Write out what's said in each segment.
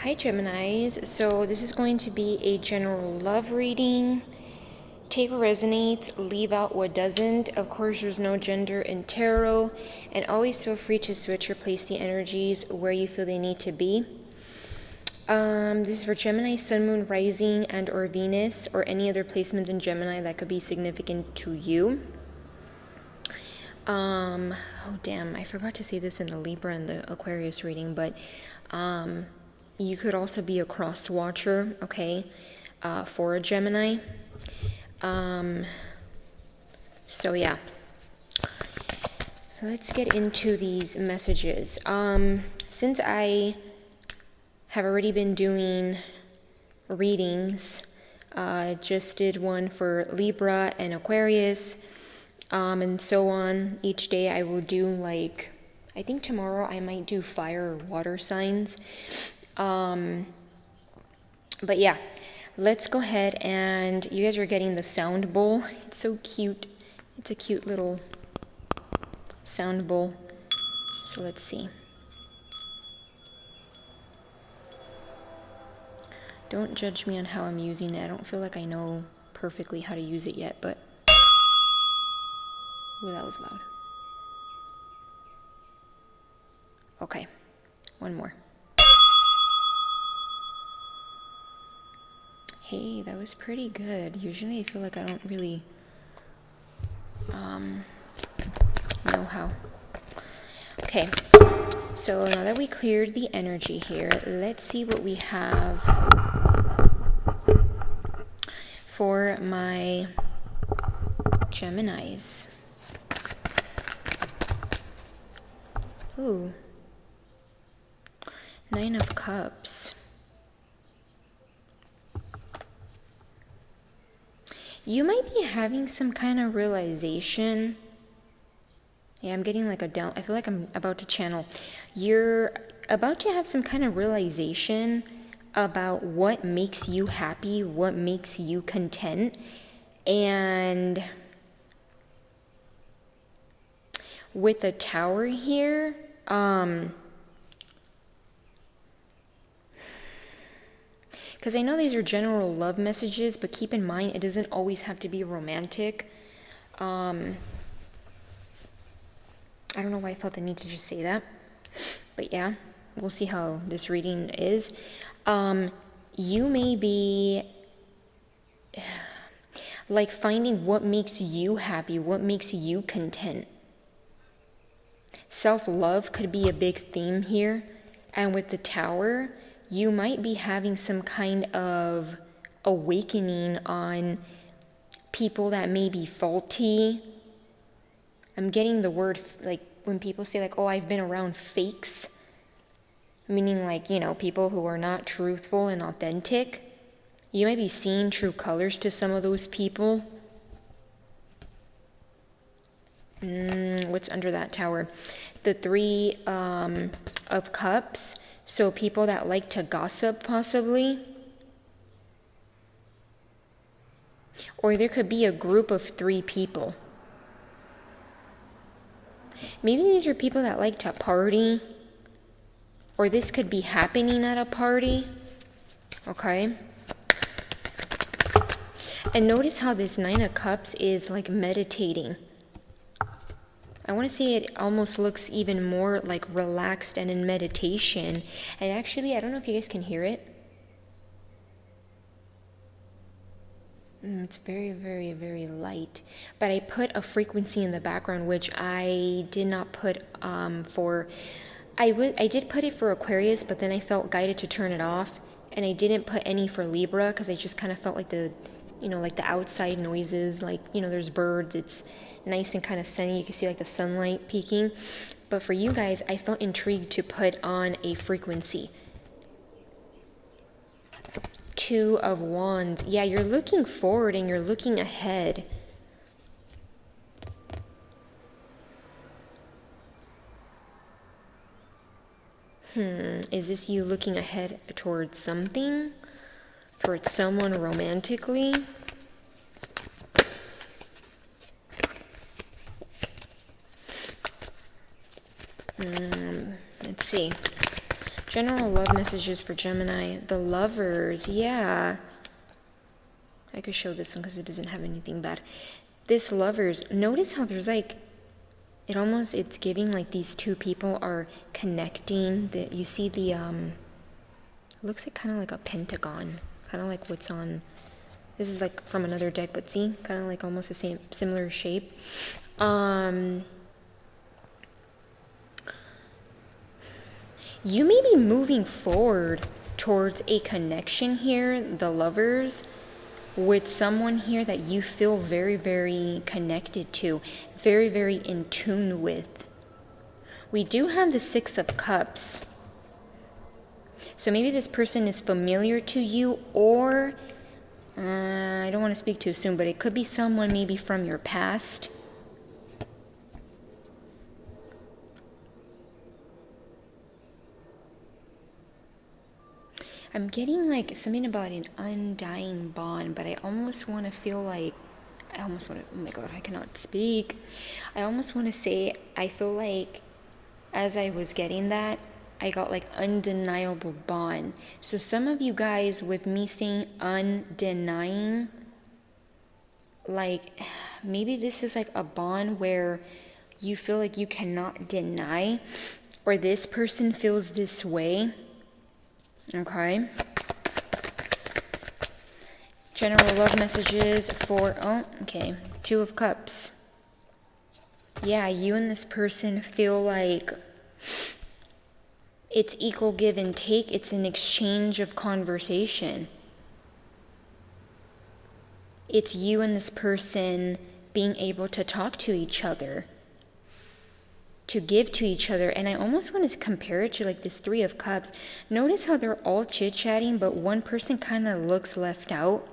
Hi Geminis, so this is going to be a general love reading. Take what resonates, leave out what doesn't. Of course, there's no gender in tarot, and always feel free to switch or place the energies where you feel they need to be. This is for Gemini, Sun, Moon, Rising, and or Venus, or any other placements in Gemini that could be significant to you. Oh damn, I forgot to say this in the Libra and the Aquarius reading, but you could also be a cross watcher, okay, for a Gemini. So yeah. So let's get into these messages. Since I have already been doing readings, just did one for Libra and Aquarius, and so on. Each day I will do, like, I think tomorrow I might do fire or water signs. But yeah, let's go ahead, and you guys are getting the sound bowl. It's so cute. It's a cute little sound bowl. So let's see. Don't judge me on how I'm using it. I don't feel like I know perfectly how to use it yet, but... Ooh, that was loud. Okay, one more. Hey, that was pretty good. Usually I feel like I don't really know how. Okay, so now that we cleared the energy here, let's see what we have for my Geminis. Ooh. 9 of Cups. You might be having some kind of realization. Yeah, I'm getting like a down. I feel like I'm about to channel. You're about to have some kind of realization about what makes you happy, what makes you content. And with the Tower here, because I know these are general love messages, but keep in mind, it doesn't always have to be romantic. I don't know why I felt the need to just say that. But yeah, we'll see how this reading is. You may be like finding what makes you happy, what makes you content. Self-love could be a big theme here. And with the Tower, you might be having some kind of awakening on people that may be faulty. I'm getting the word, like, when people say, like, oh, I've been around fakes, meaning, like, you know, people who are not truthful and authentic. You might be seeing true colors to some of those people. What's under that Tower? The 3 of Cups. So people that like to gossip, possibly. Or there could be a group of 3 people. Maybe these are people that like to party. Or this could be happening at a party. Okay. And notice how this 9 of Cups is like meditating. I want to say it almost looks even more like relaxed and in meditation. And actually, I don't know if you guys can hear it. It's very, very, very light. But I put a frequency in the background, which I did not put for... I did put it for Aquarius, but then I felt guided to turn it off. And I didn't put any for Libra, because I just kind of felt like the, you know, like the outside noises. Like, you know, there's birds. It's nice and kind of sunny. You can see like the sunlight peeking. But for you guys, I felt intrigued to put on a frequency. 2 of Wands. Yeah, you're looking forward and you're looking ahead. Is this you looking ahead towards something? Towards someone romantically? Let's see. General love messages for Gemini. The Lovers, yeah. I could show this one because it doesn't have anything bad. This Lovers, notice how there's like, it's giving like these two people are connecting. That you see the, it looks like kind of like a pentagon. Kind of like what's on, this is like from another deck, but see, kind of like almost the same, similar shape. You may be moving forward towards a connection here, the Lovers, with someone here that you feel very, very connected to, very, very in tune with. We do have the Six of Cups. So maybe this person is familiar to you, or I don't want to speak too soon, but it could be someone maybe from your past. I'm getting like something about an undying bond, but I almost want to feel like, oh my God, I cannot speak. I almost want to say, I feel like as I was getting that, I got like undeniable bond. So some of you guys, with me saying undenying, like maybe this is like a bond where you feel like you cannot deny, or this person feels this way. Okay. General love messages for, oh, okay. Two of Cups. Yeah, you and this person feel like it's equal give and take. It's an exchange of conversation. It's you and this person being able to talk to each other, to give to each other. And I almost want to compare it to like this Three of Cups. Notice how they're all chit-chatting, but one person kind of looks left out.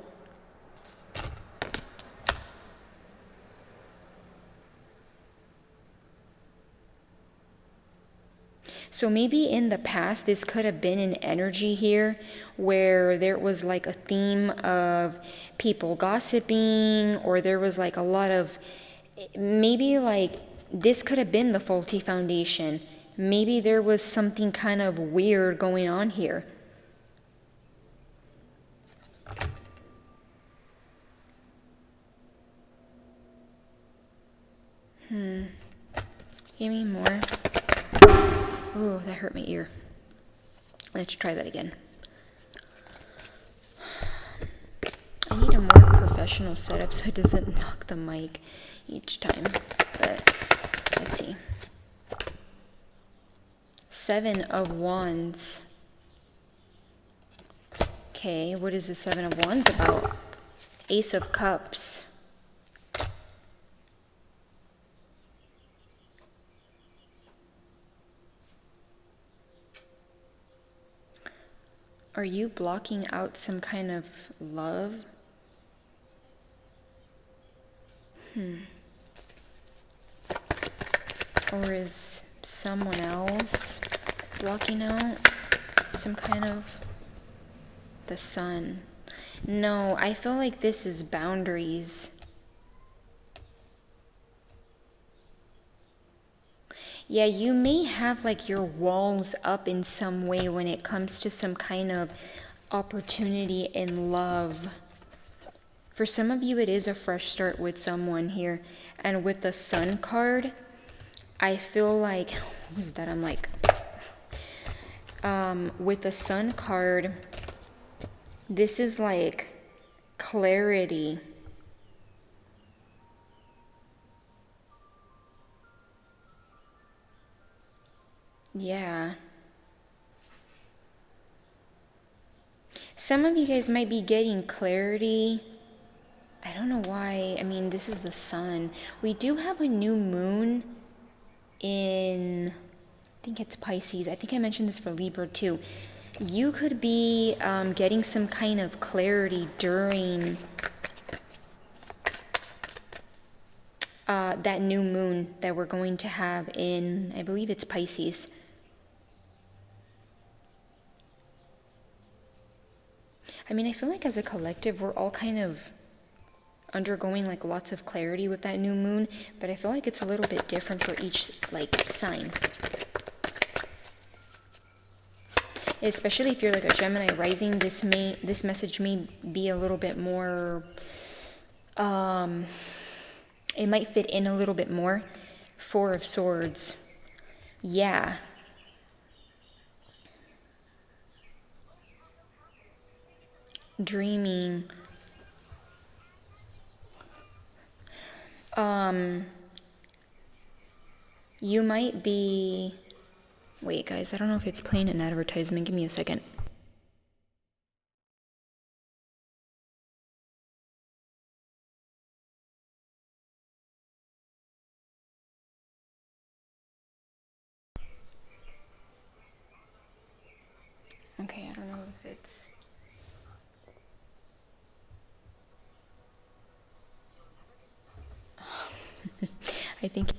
So maybe in the past, this could have been an energy here where there was like a theme of people gossiping, or there was like a lot of, maybe like this could have been the faulty foundation. Maybe there was something kind of weird going on here. Give me more. Oh, that hurt my ear. Let's try that again. I need a more professional setup so it doesn't knock the mic each time. But let's see. Seven of Wands. Okay, what is the Seven of Wands about? Ace of Cups. Are you blocking out some kind of love? Or is someone else blocking out some kind of the Sun? No, I feel like this is boundaries. Yeah, you may have like your walls up in some way when it comes to some kind of opportunity in love. For some of you, it is a fresh start with someone here. And with the Sun card, I feel like, what was that? I'm like, with the Sun card, this is like clarity. Yeah. Some of you guys might be getting clarity. I don't know why. I mean, this is the Sun. We do have a new moon in, I think it's Pisces. I think I mentioned this for Libra too. You could be getting some kind of clarity during that new moon that we're going to have in, I believe it's Pisces. I mean, I feel like as a collective, we're all kind of undergoing like lots of clarity with that new moon, but I feel like it's a little bit different for each like sign. especially if you're like a Gemini rising, this message may be a little bit more, it might fit in a little bit more. Four of Swords. Yeah. Dreaming. You might be... Wait, guys, I don't know if it's playing an advertisement. Give me a second. Okay, I don't know if it's... I think...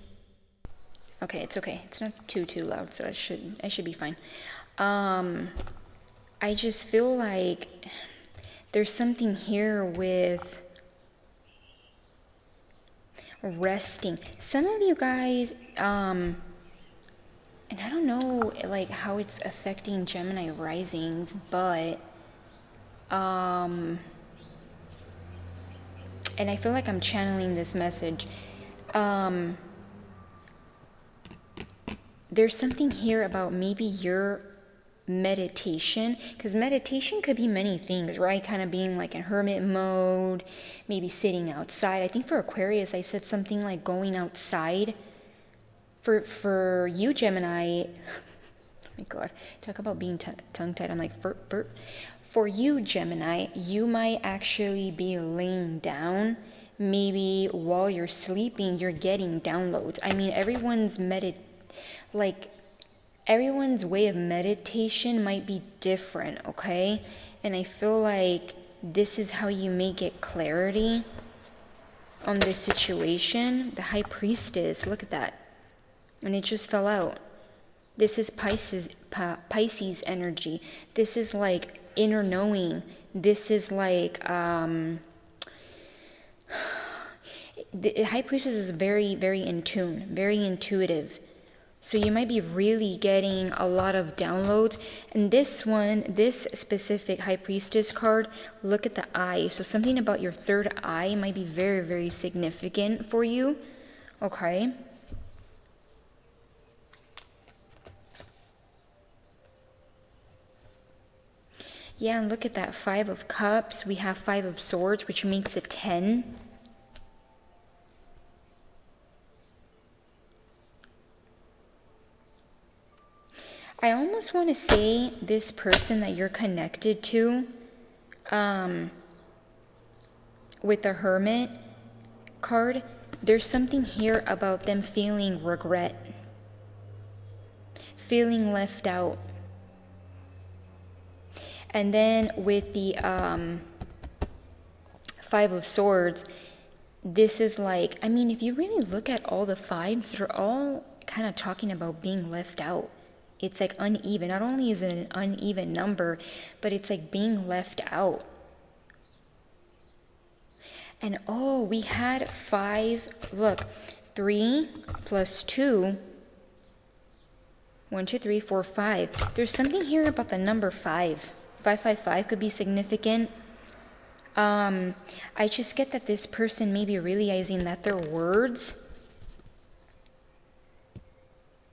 Okay, it's okay. It's not too loud, so I should be fine. I just feel like there's something here with resting. Some of you guys, and I don't know like how it's affecting Gemini risings, but and I feel like I'm channeling this message. There's something here about maybe your meditation, because meditation could be many things, right? Kind of being like in hermit mode, maybe sitting outside. I think for Aquarius, I said something like going outside. For you, Gemini, oh my God, talk about being tongue-tied. I'm like, for you, Gemini, you might actually be laying down. Maybe while you're sleeping, you're getting downloads. I mean, everyone's way of meditation might be different, okay? And I feel like this is how you may get clarity on this situation. The High Priestess, look at that. And it just fell out. This is Pisces energy. This is like inner knowing. This is like, the High Priestess is very, very in tune, very intuitive. So you might be really getting a lot of downloads. And this one, this specific High Priestess card, look at the eye. So something about your third eye might be very, very significant for you. Okay. Yeah, and look at that. 5 of Cups. We have 5 of Swords, which makes it 10. I almost want to say this person that you're connected to, with the Hermit card, there's something here about them feeling regret, feeling left out. And then with the 5 of Swords, this is like, I mean, if you really look at all the fives, they're all kind of talking about being left out. It's like uneven. Not only is it an uneven number, but it's like being left out. And oh, we had 5, look, 3 plus 2, 1, 2, 3, 4, 5. There's something here about the number 5. 555 could be significant. I just get that this person may be realizing that their words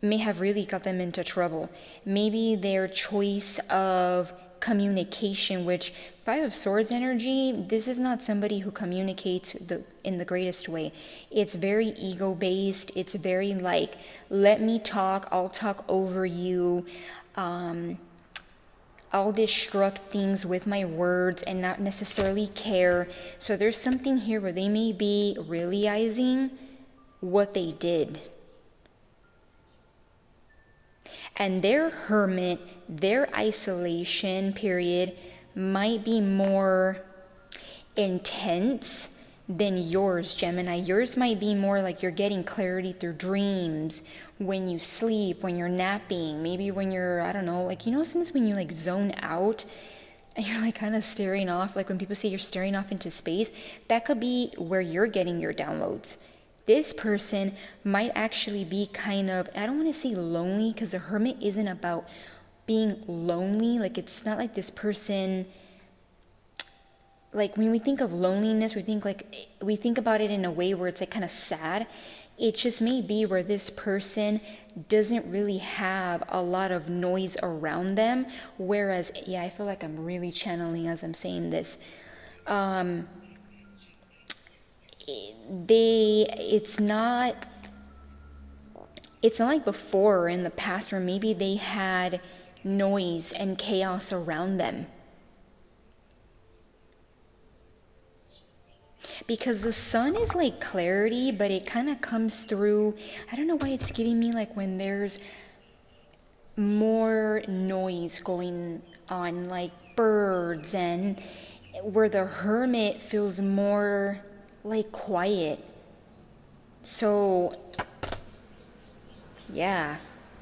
may have really got them into trouble. Maybe their choice of communication, which 5 of Swords energy, this is not somebody who communicates in the greatest way. It's very ego-based. It's very like, let me talk, I'll talk over you. I'll destruct things with my words and not necessarily care. So there's something here where they may be realizing what they did. And their hermit, their isolation period might be more intense than yours, Gemini. Yours might be more like you're getting clarity through dreams, when you sleep, when you're napping, maybe when you're, I don't know, like, you know, sometimes when you like zone out and you're like kind of staring off, like when people say you're staring off into space, that could be where you're getting your downloads. This person might actually be kind of, I don't want to say lonely, because the hermit isn't about being lonely. Like, it's not like this person, like when we think of loneliness, we think about it in a way where it's like kind of sad. It just may be where this person doesn't really have a lot of noise around them. Whereas, yeah, I feel like I'm really channeling as I'm saying this. It's not like before or in the past where maybe they had noise and chaos around them. Because the sun is like clarity, but it kind of comes through. I don't know why it's giving me like when there's more noise going on, like birds, and where the hermit feels more like quiet. So yeah,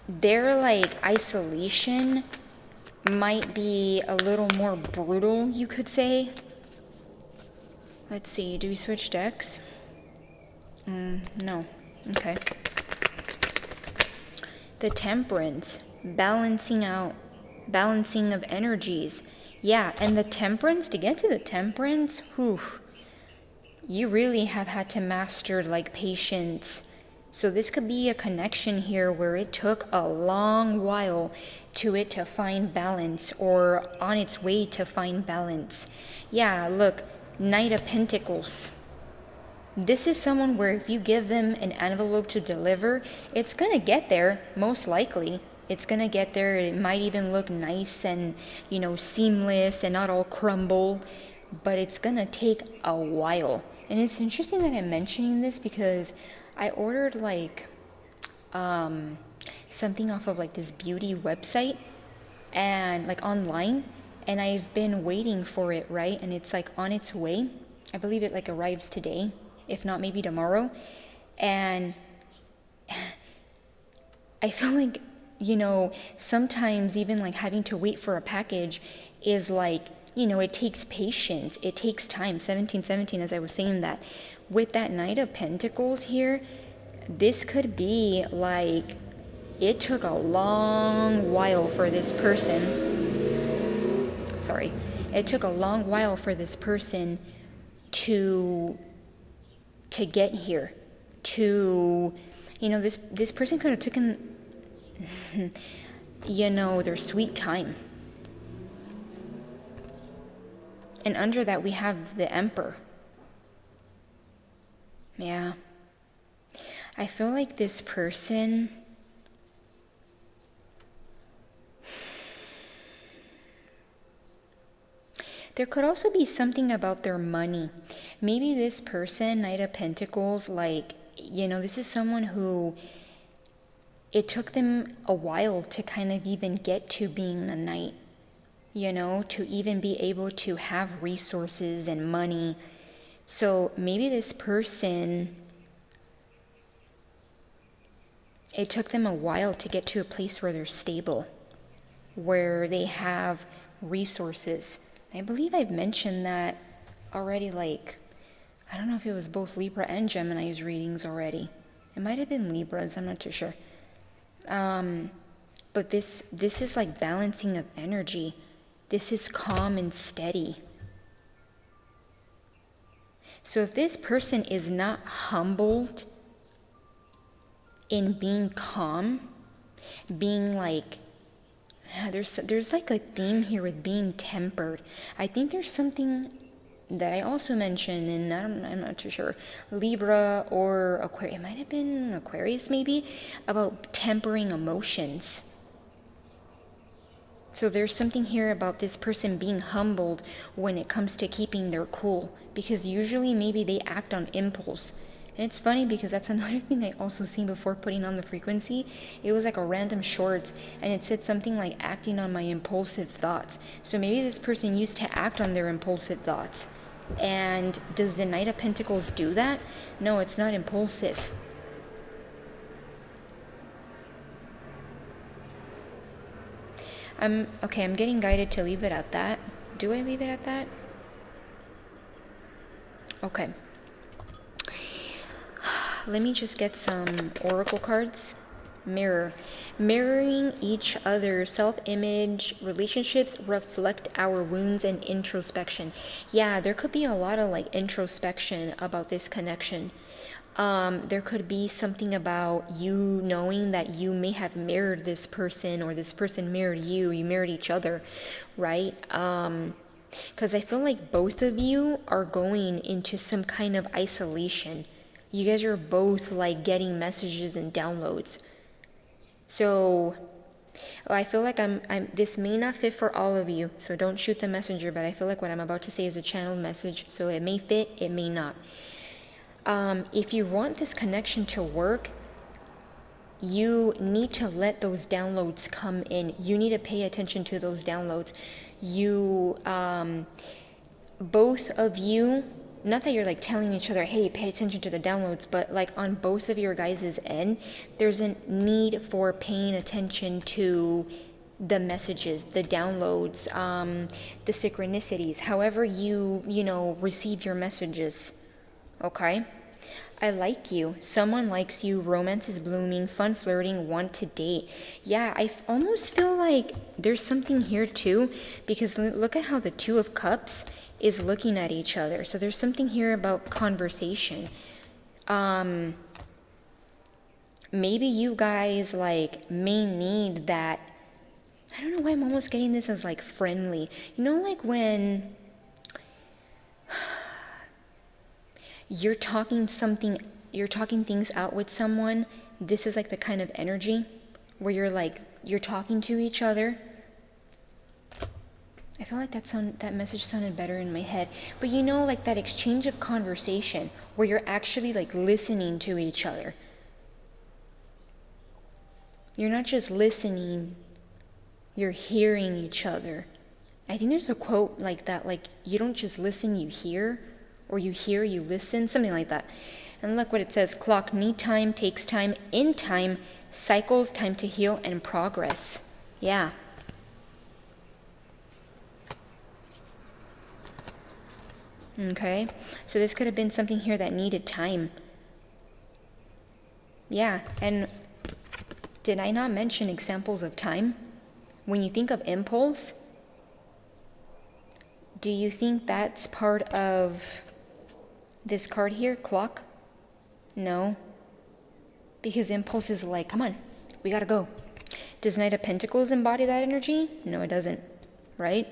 their like isolation might be a little more brutal, you could say. Let's see, do we switch decks? No. Okay. The Temperance, balancing of energies. Yeah, and the Temperance, to get to the Temperance, whew, you really have had to master like patience. So this could be a connection here where it took a long while to find balance, or on its way to find balance. Yeah, look, Knight of Pentacles. This is someone where if you give them an envelope to deliver, it's gonna get there, most likely. It's gonna get there. It might even look nice and, seamless and not all crumble, but it's gonna take a while. And it's interesting that I'm mentioning this because I ordered like something off of like this beauty website and like online, and I've been waiting for it, right? And it's like on its way. I believe it like arrives today, if not maybe tomorrow. And I feel like, sometimes even like having to wait for a package is like, it takes patience. It takes time. 1717, as I was saying that. With that Knight of Pentacles here, this could be like, it took a long while for this person. Sorry. It took a long while for this person to get here. This person could have taken, their sweet time. And under that, we have the Emperor. Yeah. I feel like this person, there could also be something about their money. Maybe this person, Knight of Pentacles, this is someone who, it took them a while to kind of even get to being a knight. To even be able to have resources and money. So maybe this person, it took them a while to get to a place where they're stable, where they have resources. I believe I've mentioned that already, I don't know if it was both Libra and Gemini's readings already. It might have been Libra's, I'm not too sure. But this is like balancing of energy. This is calm and steady. So if this person is not humbled in being calm, being like, there's like a theme here with being tempered. I think there's something that I also mentioned, and I'm not too sure, Libra or Aquarius, it might have been Aquarius maybe, about tempering emotions. So there's something here about this person being humbled when it comes to keeping their cool, because usually maybe they act on impulse. And it's funny because that's another thing I also seen before putting on the frequency. It was like a random shorts, and it said something like acting on my impulsive thoughts. So maybe this person used to act on their impulsive thoughts. And does the Knight of Pentacles do that? No, it's not impulsive. I'm getting guided to leave it at that. Do I leave it at that? Okay. Let me just get some oracle cards. Mirror. Mirroring each other's self-image, relationships reflect our wounds and introspection. Yeah, there could be a lot of like introspection about this connection. There could be something about you knowing that you may have mirrored this person, or this person mirrored you, you mirrored each other, right? Because I feel like both of you are going into some kind of isolation. You guys are both like getting messages and downloads. So I feel like I'm this may not fit for all of you, so don't shoot the messenger, but I feel like what I'm about to say is a channeled message, so it may fit, it may not. If you want this connection to work, you need to let those downloads come in. You need to pay attention to those downloads. You, both of you, not that you're like telling each other, hey, pay attention to the downloads, but like on both of your guys' end, there's a need for paying attention to the messages, the downloads, the synchronicities, however you receive your messages. Okay? I like you. Someone likes you. Romance is blooming. Fun flirting. Want to date. Yeah, I almost feel like there's something here too, because look at how the Two of Cups is looking at each other. So there's something here about conversation. Maybe you guys like may need that. I don't know why I'm almost getting this as like friendly. You know, like when you're talking things out with someone, this is like the kind of energy where you're talking to each other. I feel like that message sounded better in my head. But you know, like that exchange of conversation where you're actually like listening to each other. You're not just listening, you're hearing each other. I think there's a quote like that, like you don't just listen, you hear, or you hear, you listen, something like that. And look what it says: clock need time, takes time, in time, cycles, time to heal, and progress. Yeah. Okay, so this could have been something here that needed time. Yeah, and did I not mention examples of time? When you think of impulse, do you think that's part of this card here, clock? No. Because impulse is like, come on, we gotta go. Does Knight of Pentacles embody that energy? No, it doesn't, right?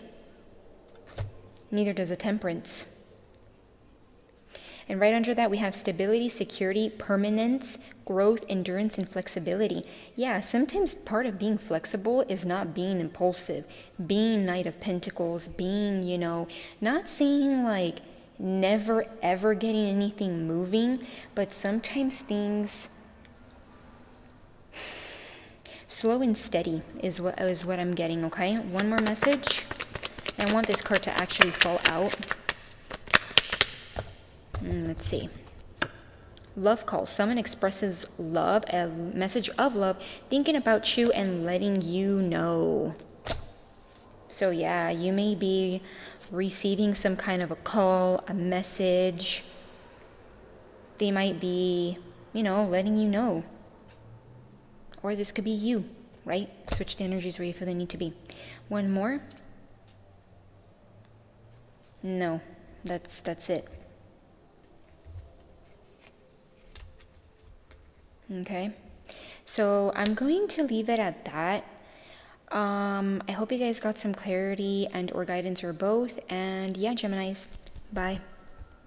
Neither does a Temperance. And right under that, we have stability, security, permanence, growth, endurance, and flexibility. Yeah, sometimes part of being flexible is not being impulsive. Being Knight of Pentacles, being, not saying like never ever getting anything moving, but sometimes things slow and steady is what I'm getting, okay? One more message. I want this card to actually fall out. Let's see. Love call. Someone expresses love, a message of love, thinking about you and letting you know. So yeah, you may be receiving some kind of a call, a message. They might be, letting you know. Or this could be you, right? Switch the energies where you feel they need to be. One more. No, that's it. Okay, so I'm going to leave it at that. I hope you guys got some clarity and or guidance or both. And yeah, Geminis, bye.